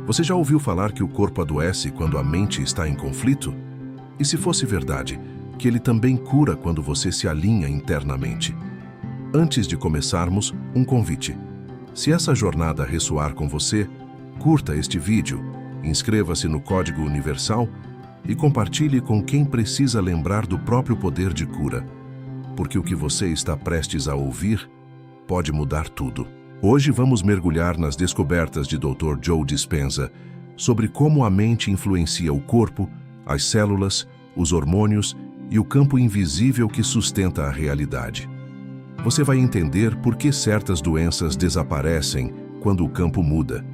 Você já ouviu falar que o corpo adoece quando a mente está em conflito? E se fosse verdade, que ele também cura quando você se alinha internamente? Antes de começarmos, um convite. Se essa jornada ressoar com você, curta este vídeo, inscreva-se no Código Universal e compartilhe com quem precisa lembrar do próprio poder de cura, porque o que você está prestes a ouvir pode mudar tudo. Hoje vamos mergulhar nas descobertas de Dr. Joe Dispenza sobre como a mente influencia o corpo, as células, os hormônios e o campo invisível que sustenta a realidade. Você vai entender por que certas doenças desaparecem quando o campo muda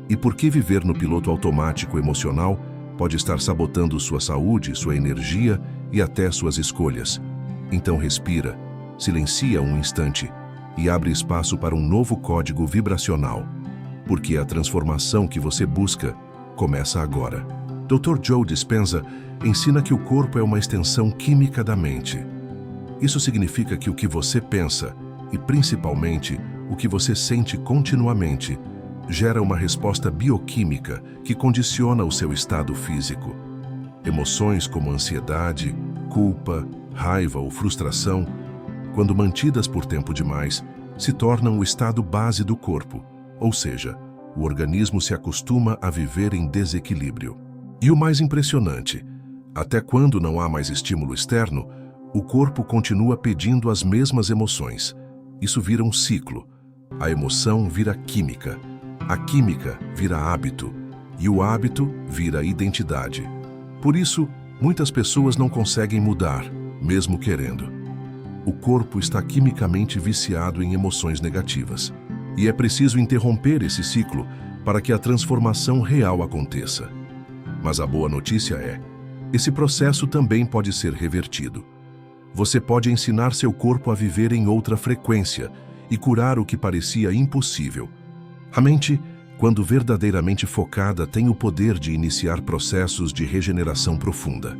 e por que viver no piloto automático emocional pode estar sabotando sua saúde, sua energia e até suas escolhas. Então respira, silencia um instante e abre espaço para um novo código vibracional, porque a transformação que você busca começa agora. Dr. Joe Dispenza ensina que o corpo é uma extensão química da mente. Isso significa que o que você pensa, e principalmente o que você sente continuamente, gera uma resposta bioquímica que condiciona o seu estado físico. Emoções como ansiedade, culpa, raiva ou frustração, quando mantidas por tempo demais, se tornam o estado base do corpo, ou seja, o organismo se acostuma a viver em desequilíbrio. E o mais impressionante, até quando não há mais estímulo externo, o corpo continua pedindo as mesmas emoções. Isso vira um ciclo. A emoção vira química, a química vira hábito, e o hábito vira identidade. Por isso, muitas pessoas não conseguem mudar, mesmo querendo. O corpo está quimicamente viciado em emoções negativas. E é preciso interromper esse ciclo para que a transformação real aconteça. Mas a boa notícia é, esse processo também pode ser revertido. Você pode ensinar seu corpo a viver em outra frequência e curar o que parecia impossível. A mente, quando verdadeiramente focada, tem o poder de iniciar processos de regeneração profunda.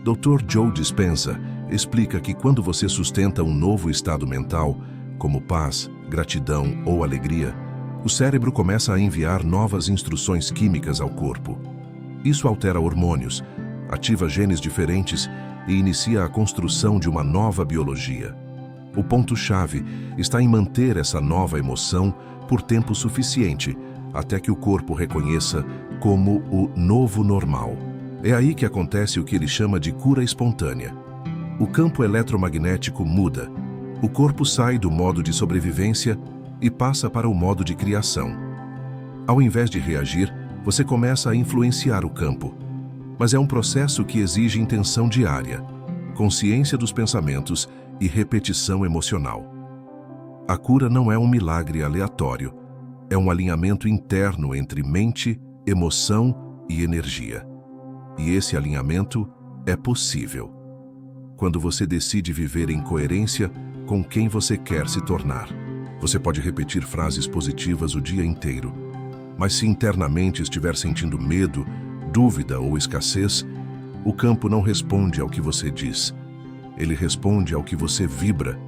Dr. Joe Dispenza explica que quando você sustenta um novo estado mental, como paz, gratidão ou alegria, o cérebro começa a enviar novas instruções químicas ao corpo. Isso altera hormônios, ativa genes diferentes e inicia a construção de uma nova biologia. O ponto-chave está em manter essa nova emoção por tempo suficiente, até que o corpo reconheça como o novo normal. É aí que acontece o que ele chama de cura espontânea. O campo eletromagnético muda. O corpo sai do modo de sobrevivência e passa para o modo de criação. Ao invés de reagir, você começa a influenciar o campo. Mas é um processo que exige intenção diária, consciência dos pensamentos e repetição emocional. A cura não é um milagre aleatório, é um alinhamento interno entre mente, emoção e energia. E esse alinhamento é possível quando você decide viver em coerência com quem você quer se tornar. Você pode repetir frases positivas o dia inteiro, mas se internamente estiver sentindo medo, dúvida ou escassez, o campo não responde ao que você diz. Ele responde ao que você vibra.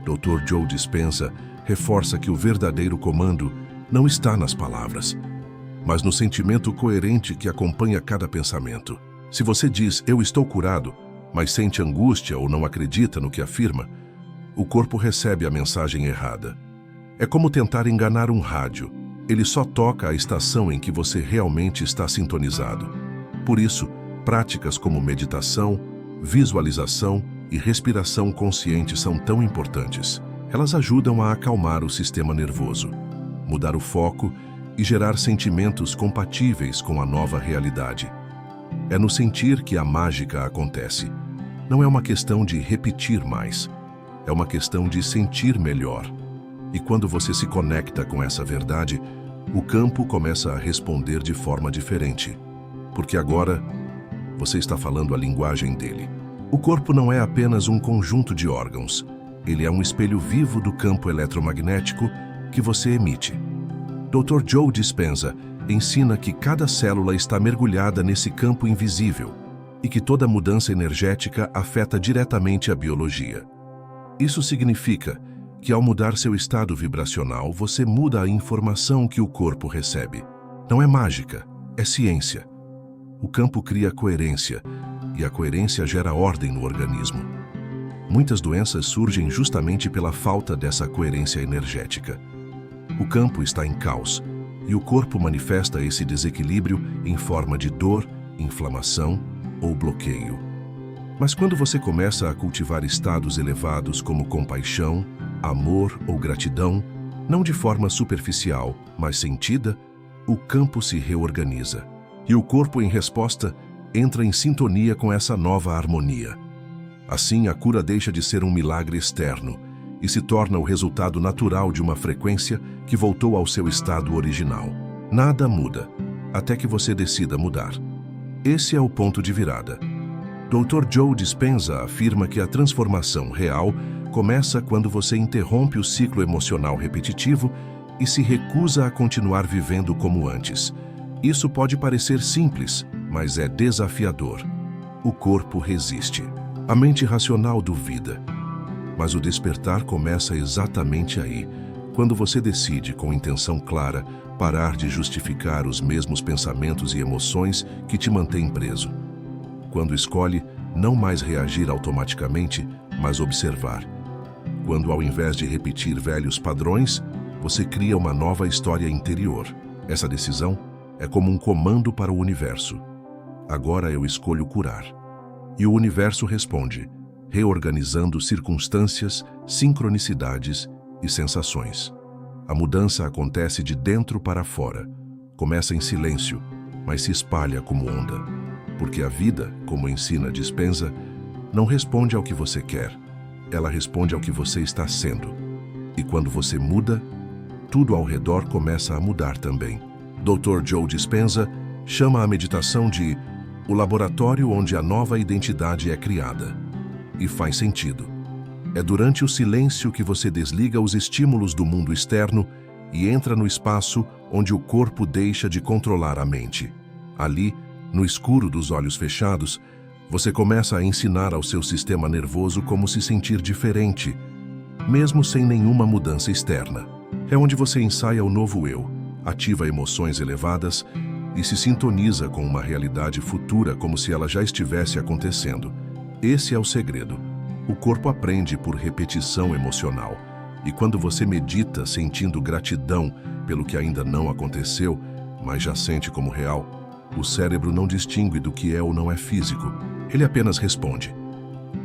Dr. Joe Dispenza reforça que o verdadeiro comando não está nas palavras, mas no sentimento coerente que acompanha cada pensamento. Se você diz, eu estou curado, mas sente angústia ou não acredita no que afirma, o corpo recebe a mensagem errada. É como tentar enganar um rádio. Ele só toca a estação em que você realmente está sintonizado. Por isso, práticas como meditação, visualização e respiração consciente são tão importantes. Elas ajudam a acalmar o sistema nervoso, mudar o foco e gerar sentimentos compatíveis com a nova realidade. É no sentir que a mágica acontece. Não é uma questão de repetir mais, é uma questão de sentir melhor. E quando você se conecta com essa verdade, o campo começa a responder de forma diferente, porque agora você está falando a linguagem dele. O corpo não é apenas um conjunto de órgãos, ele é um espelho vivo do campo eletromagnético que você emite. Dr. Joe Dispenza ensina que cada célula está mergulhada nesse campo invisível e que toda mudança energética afeta diretamente a biologia. Isso significa que ao mudar seu estado vibracional, você muda a informação que o corpo recebe. Não é mágica, é ciência. O campo cria coerência, e a coerência gera ordem no organismo. Muitas doenças surgem justamente pela falta dessa coerência energética. O campo está em caos, e o corpo manifesta esse desequilíbrio em forma de dor, inflamação ou bloqueio. Mas quando você começa a cultivar estados elevados como compaixão, amor ou gratidão, não de forma superficial, mas sentida, o campo se reorganiza. E o corpo, em resposta, entra em sintonia com essa nova harmonia. Assim, a cura deixa de ser um milagre externo e se torna o resultado natural de uma frequência que voltou ao seu estado original. Nada muda, até que você decida mudar. Esse é o ponto de virada. Dr. Joe Dispenza afirma que a transformação real começa quando você interrompe o ciclo emocional repetitivo e se recusa a continuar vivendo como antes. Isso pode parecer simples, mas é desafiador. O corpo resiste. A mente racional duvida. Mas o despertar começa exatamente aí, quando você decide, com intenção clara, parar de justificar os mesmos pensamentos e emoções que te mantêm preso. Quando escolhe não mais reagir automaticamente, mas observar. Quando, ao invés de repetir velhos padrões, você cria uma nova história interior. Essa decisão é como um comando para o universo. Agora eu escolho curar. E o universo responde, reorganizando circunstâncias, sincronicidades e sensações. A mudança acontece de dentro para fora. Começa em silêncio, mas se espalha como onda. Porque a vida, como ensina Dispenza, não responde ao que você quer. Ela responde ao que você está sendo. E quando você muda, tudo ao redor começa a mudar também. Dr. Joe Dispenza chama a meditação de o laboratório onde a nova identidade é criada. E faz sentido. É durante o silêncio que você desliga os estímulos do mundo externo e entra no espaço onde o corpo deixa de controlar a mente. Ali, no escuro dos olhos fechados, você começa a ensinar ao seu sistema nervoso como se sentir diferente, mesmo sem nenhuma mudança externa. É onde você ensaia o novo eu, ativa emoções elevadas e se sintoniza com uma realidade futura como se ela já estivesse acontecendo. Esse é o segredo. O corpo aprende por repetição emocional. E quando você medita sentindo gratidão pelo que ainda não aconteceu, mas já sente como real, o cérebro não distingue do que é ou não é físico. Ele apenas responde.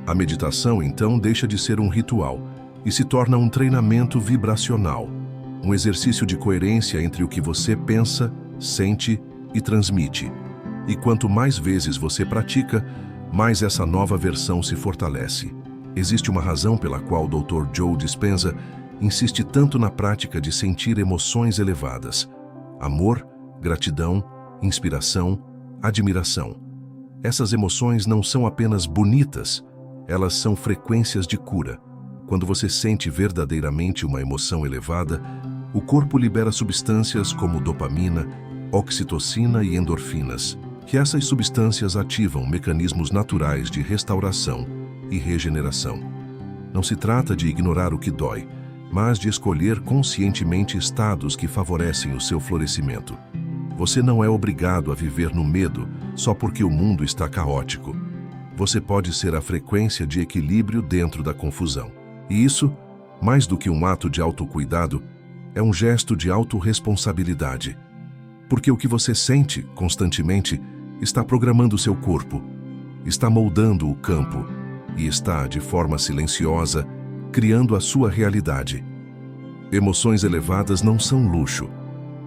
A meditação, então, deixa de ser um ritual e se torna um treinamento vibracional, um exercício de coerência entre o que você pensa, sente e transmite. E quanto mais vezes você pratica, mais essa nova versão se fortalece. Existe uma razão pela qual o Dr. Joe Dispenza insiste tanto na prática de sentir emoções elevadas: amor, gratidão, inspiração, admiração. Essas emoções não são apenas bonitas, elas são frequências de cura. Quando você sente verdadeiramente uma emoção elevada, o corpo libera substâncias como dopamina, oxitocina e endorfinas, que essas substâncias ativam mecanismos naturais de restauração e regeneração. Não se trata de ignorar o que dói, mas de escolher conscientemente estados que favorecem o seu florescimento. Você não é obrigado a viver no medo só porque o mundo está caótico. Você pode ser a frequência de equilíbrio dentro da confusão. E isso, mais do que um ato de autocuidado, é um gesto de autorresponsabilidade. Porque o que você sente constantemente está programando seu corpo, está moldando o campo e está, de forma silenciosa, criando a sua realidade. Emoções elevadas não são luxo.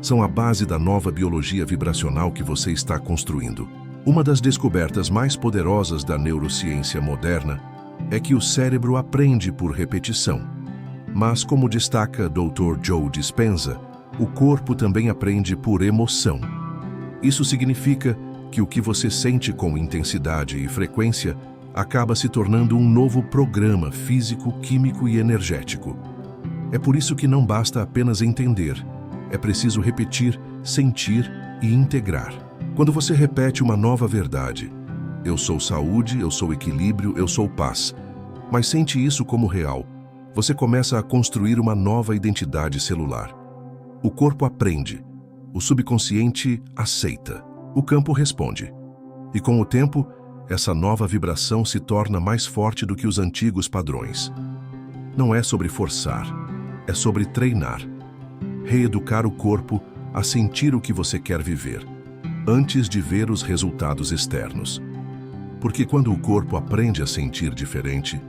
São a base da nova biologia vibracional que você está construindo. Uma das descobertas mais poderosas da neurociência moderna é que o cérebro aprende por repetição. Mas, como destaca Dr. Joe Dispenza, o corpo também aprende por emoção. Isso significa que o que você sente com intensidade e frequência acaba se tornando um novo programa físico, químico e energético. É por isso que não basta apenas entender. É preciso repetir, sentir e integrar. Quando você repete uma nova verdade, eu sou saúde, eu sou equilíbrio, eu sou paz, mas sente isso como real, você começa a construir uma nova identidade celular. O corpo aprende, O subconsciente aceita. O campo responde. E com o tempo, essa nova vibração se torna mais forte do que os antigos padrões. Não é sobre forçar, é sobre treinar. Reeducar o corpo a sentir o que você quer viver, antes de ver os resultados externos. Porque quando o corpo aprende a sentir diferente,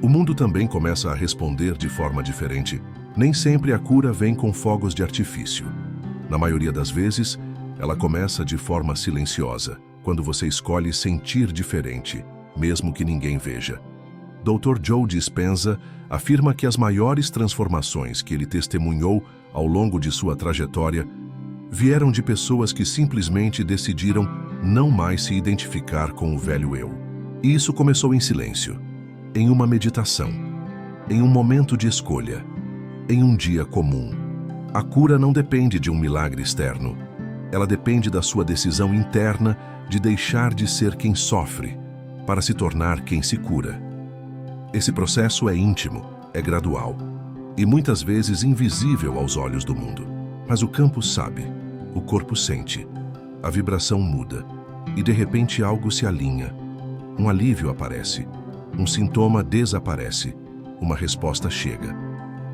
o mundo também começa a responder de forma diferente. Nem sempre a cura vem com fogos de artifício. Na maioria das vezes, ela começa de forma silenciosa, quando você escolhe sentir diferente, mesmo que ninguém veja. Dr. Joe Dispenza afirma que as maiores transformações que ele testemunhou ao longo de sua trajetória vieram de pessoas que simplesmente decidiram não mais se identificar com o velho eu. E isso começou em silêncio, em uma meditação, em um momento de escolha, em um dia comum. A cura não depende de um milagre externo. Ela depende da sua decisão interna de deixar de ser quem sofre para se tornar quem se cura. Esse processo é íntimo, é gradual e muitas vezes invisível aos olhos do mundo. Mas o campo sabe, o corpo sente, a vibração muda e de repente algo se alinha. Um alívio aparece, um sintoma desaparece, uma resposta chega.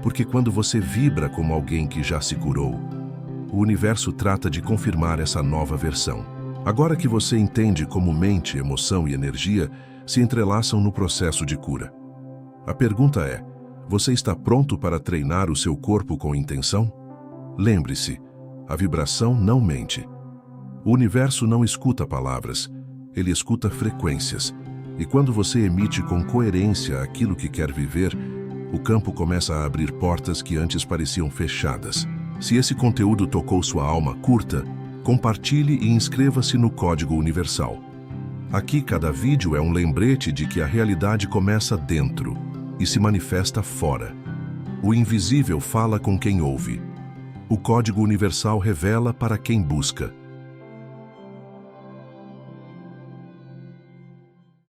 Porque quando você vibra como alguém que já se curou, o universo trata de confirmar essa nova versão. Agora que você entende como mente, emoção e energia se entrelaçam no processo de cura, a pergunta é: você está pronto para treinar o seu corpo com intenção? Lembre-se, a vibração não mente. O universo não escuta palavras, ele escuta frequências. E quando você emite com coerência aquilo que quer viver, o campo começa a abrir portas que antes pareciam fechadas. Se esse conteúdo tocou sua alma, curta, compartilhe e inscreva-se no Código Universal. Aqui cada vídeo é um lembrete de que a realidade começa dentro e se manifesta fora. O invisível fala com quem ouve. O Código Universal revela para quem busca.